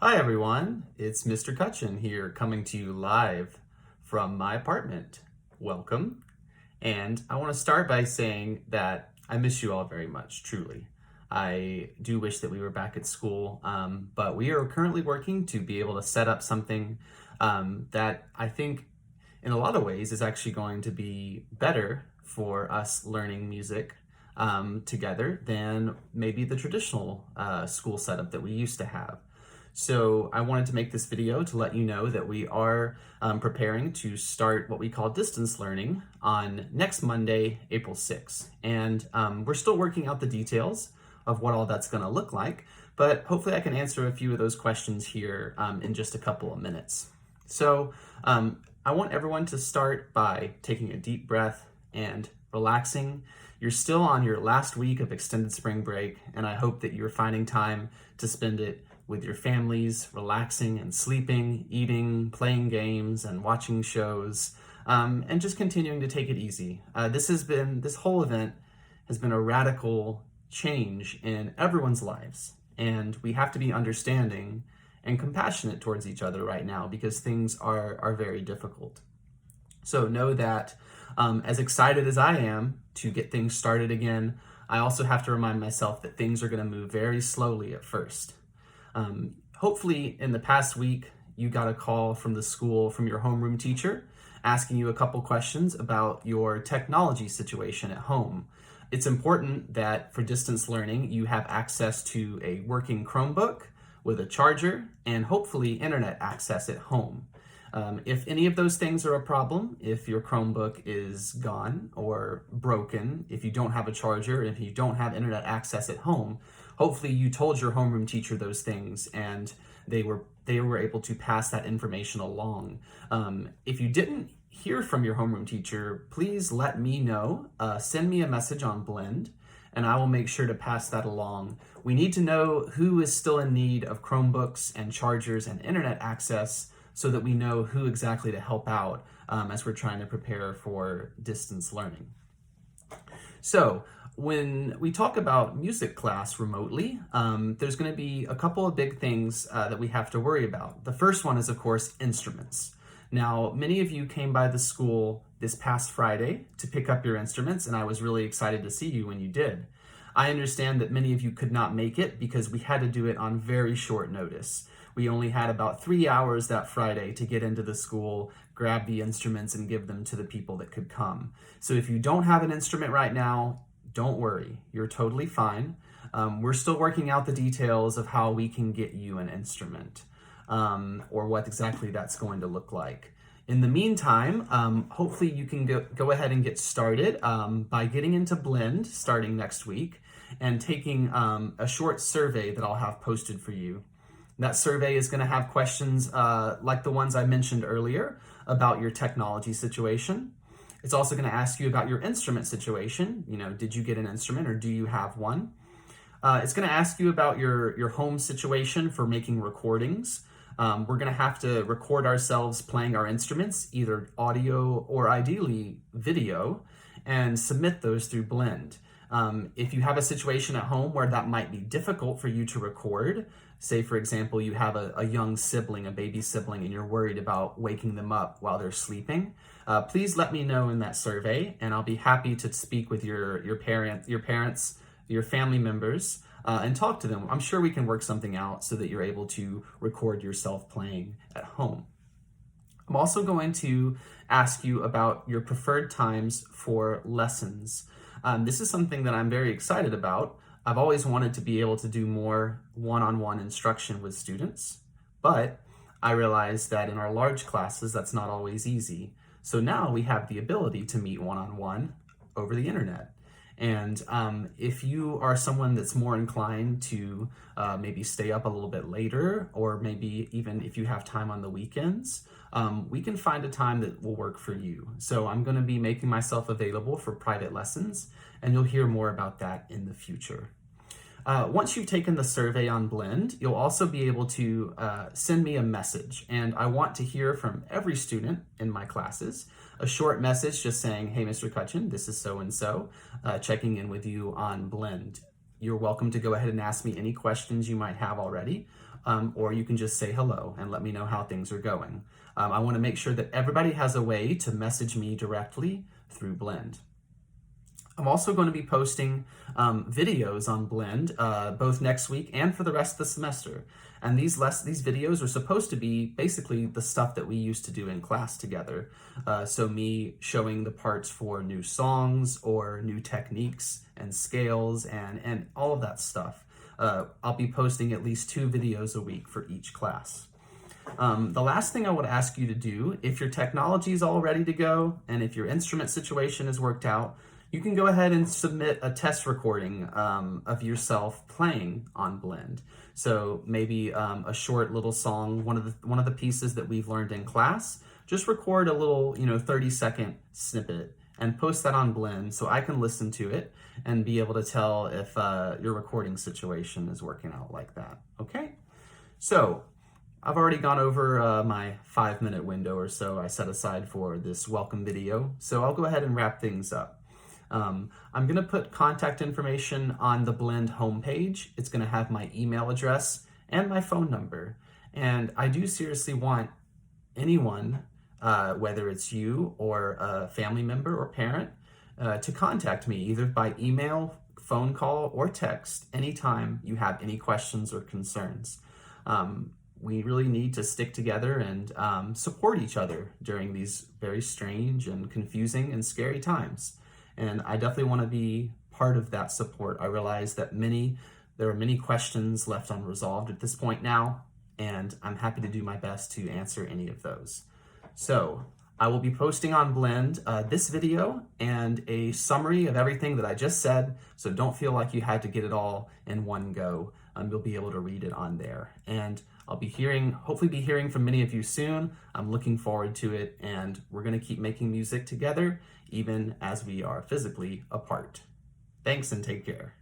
Hi everyone, it's Mr. Cutchin here coming to you live from my apartment. Welcome. And I want to start by saying that I miss you all very much, truly. I do wish that we were back at school, but we are currently working to be able to set up something that I think in a lot of ways is actually going to be better for us learning music together than maybe the traditional school setup that we used to have. So I wanted to make this video to let you know that we are preparing to start what we call distance learning on next Monday, April 6th. And we're still working out the details of what all that's gonna look like, but hopefully I can answer a few of those questions here in just a couple of minutes. So I want everyone to start by taking a deep breath and relaxing. You're still on your last week of extended spring break, and I hope that you're finding time to spend it with your families, relaxing and sleeping, eating, playing games, and watching shows, and just continuing to take it easy. This whole event has been a radical change in everyone's lives, and we have to be understanding and compassionate towards each other right now because things are very difficult. So know that as excited as I am to get things started again, I also have to remind myself that things are going to move very slowly at first. Hopefully in the past week, you got a call from the school, from your homeroom teacher, asking you a couple questions about your technology situation at home. It's important that for distance learning, you have access to a working Chromebook with a charger and hopefully internet access at home. If any of those things are a problem, if your Chromebook is gone or broken, if you don't have a charger, if you don't have internet access at home, hopefully you told your homeroom teacher those things and they were able to pass that information along. If you didn't hear from your homeroom teacher, please let me know. Send me a message on Blend and I will make sure to pass that along. We need to know who is still in need of Chromebooks and chargers and internet access so that we know who exactly to help out as we're trying to prepare for distance learning. So when we talk about music class remotely, there's going to be a couple of big things that we have to worry about. The first one is, of course, instruments. Now, many of you came by the school this past Friday to pick up your instruments, and I was really excited to see you when you did. I understand that many of you could not make it because we had to do it on very short notice. We only had about 3 hours that Friday to get into the school, grab the instruments, and give them to the people that could come. So if you don't have an instrument right now, don't worry, you're totally fine. We're still working out the details of how we can get you an instrument or what exactly that's going to look like. In the meantime, hopefully you can go ahead and get started by getting into Blend starting next week and taking a short survey that I'll have posted for you. That survey is going to have questions like the ones I mentioned earlier about your technology situation. It's also going to ask you about your instrument situation. You know, did you get an instrument or do you have one? It's going to ask you about your home situation for making recordings. We're going to have to record ourselves playing our instruments, either audio or ideally video, and submit those through Blend. If you have a situation at home where that might be difficult for you to record, say for example you have a young sibling, a baby sibling, and you're worried about waking them up while they're sleeping, please let me know in that survey and I'll be happy to speak with your parents, your family members, and talk to them. I'm sure we can work something out so that you're able to record yourself playing at home. I'm also going to ask you about your preferred times for lessons. This is something that I'm very excited about. I've always wanted to be able to do more one-on-one instruction with students, but I realize that in our large classes, that's not always easy. So now we have the ability to meet one-on-one over the internet. And if you are someone that's more inclined to maybe stay up a little bit later, or maybe even if you have time on the weekends, we can find a time that will work for you. So I'm going to be making myself available for private lessons, and you'll hear more about that in the future. Once you've taken the survey on Blend, you'll also be able to send me a message, and I want to hear from every student in my classes. A short message just saying, hey, Mr. Cutchin, this is so-and-so, checking in with you on Blend. You're welcome to go ahead and ask me any questions you might have already, or you can just say hello and let me know how things are going. I want to make sure that everybody has a way to message me directly through Blend. I'm also going to be posting videos on Blend both next week and for the rest of the semester. And these videos are supposed to be basically the stuff that we used to do in class together. So me showing the parts for new songs or new techniques and scales and all of that stuff. I'll be posting at least 2 videos a week for each class. The last thing I would ask you to do, if your technology is all ready to go and if your instrument situation is worked out, you can go ahead and submit a test recording of yourself playing on Blend. So maybe a short little song, one of the pieces that we've learned in class. Just record a little, 30-second snippet and post that on Blend so I can listen to it and be able to tell if your recording situation is working out like that. Okay? So I've already gone over my 5-minute window or so I set aside for this welcome video. So I'll go ahead and wrap things up. I'm going to put contact information on the Blend homepage. It's going to have my email address and my phone number. And I do seriously want anyone, whether it's you or a family member or parent, to contact me either by email, phone call, or text anytime you have any questions or concerns. We really need to stick together and support each other during these very strange and confusing and scary times. And I definitely want to be part of that support. I realize that there are many questions left unresolved at this point now, and I'm happy to do my best to answer any of those. So I will be posting on Blend this video and a summary of everything that I just said, so don't feel like you had to get it all in one go. You'll be able to read it on there. And I'll be hopefully be hearing from many of you soon. I'm looking forward to it, and we're going to keep making music together, even as we are physically apart. Thanks and take care.